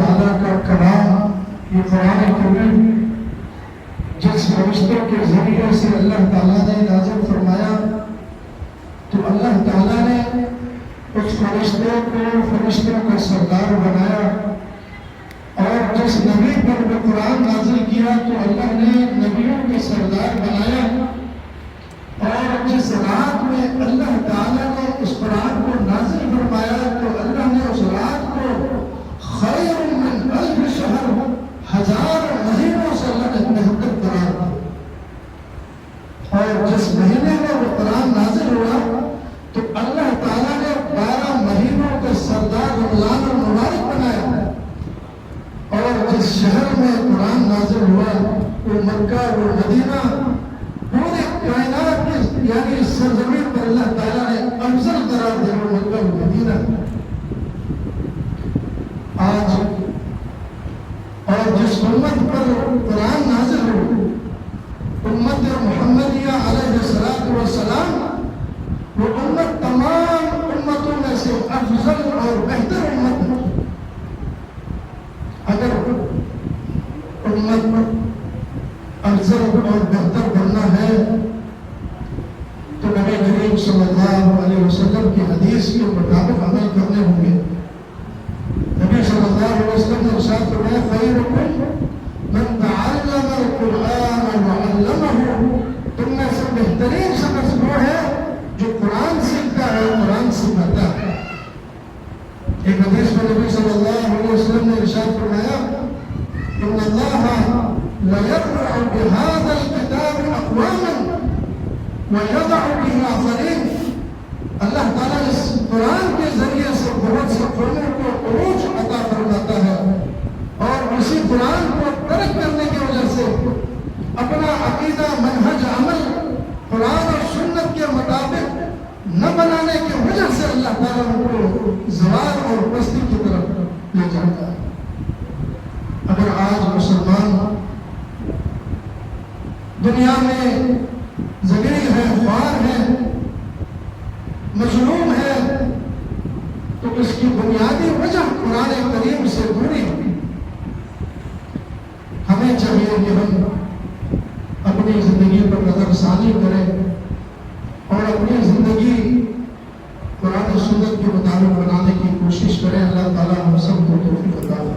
تعالیٰ کا کلام یہ قرآن کریم جس فرشتوں کے ذریعے سے اللہ تعالیٰ نے نازل فرمایا، تو اللہ تعالیٰ نے اس فرشتے کو فرشتوں کا سردار بنایا، اور جس نبی پر وہ قرآن نازل کیا تو اللہ نے نبیوں کے سردار بنایا، اور جس رات میں اللہ تعالیٰ نے اس قرآن کو نازل فرمایا تو اللہ نے اس رات کو خیر من الف شہر، 1000 مہینوں سے اللہ نے بہتر قرار دیا، اور جس مہینے میں وہ قرآن نازل ہوا تو اللہ تعالیٰ نے 12 مہینوں کے سردار رمضان المبارک بنایا، اور جس شہر میں قرآن نازل ہوا وہ مکہ وہ مدینہ، پورے کائنات میں یعنی اس سرزمین پر اللہ تعالیٰ نے افضل قرار دیا وہ مکہ و مدینہ۔ آج اور جس امت پر قرآن نازل ہو، امت محمدیہ علیہ السلام، وہ امت تمام امتوں میں سے افضل اور بہتر امت ہے۔ اگر امت افضل اور بہتر بننا ہے تو نبی کریم صلی اللہ علیہ وسلم کی حدیث کے مطابق عمل کرنے ہوں گے۔ نبی صلی اللہ علیہ وسلم نے ارشاد فرمایا خیرکم من تعلم القرآن وعلمہ، تم میں سے بہترین شخص وہ ہے جو قرآن سیکھتا ہے قرآن سکھاتا ہے۔ ایک حدیث میں نبی صلی اللہ علیہ وسلم نے ارشاد فرمایا ان اللہ لیرفع بهذا الکتاب اقواما ویضع به آخرین، اللہ تعالیٰ اس قرآن کے ذریعے سے بہت سے قوموں کو عروج عطا فرماتا ہے، اور اسی قرآن کو ترک کرنے کی وجہ سے اپنا عقیدہ منہج عمل قرآن اور سنت کے مطابق نہ بنانے کی وجہ سے اللہ تعالیٰ ان کو زوال اور پستی کی طرف لے جاتا ہے۔ اگر آج مسلمان دنیا میں ذلیل ہے، خوار ہے، مظلوم ہے، تو اس کی بنیادی وجہ قرآن کریم سے دوری ہے۔ ہمیں چاہیے کہ ہم اپنی زندگی پر نظر ثانی کریں اور اپنی زندگی قرآن و سنت کے مطابق بنانے کی کوشش کریں۔ اللہ تعالیٰ ہم سب کو توفیق عطا فرمائے۔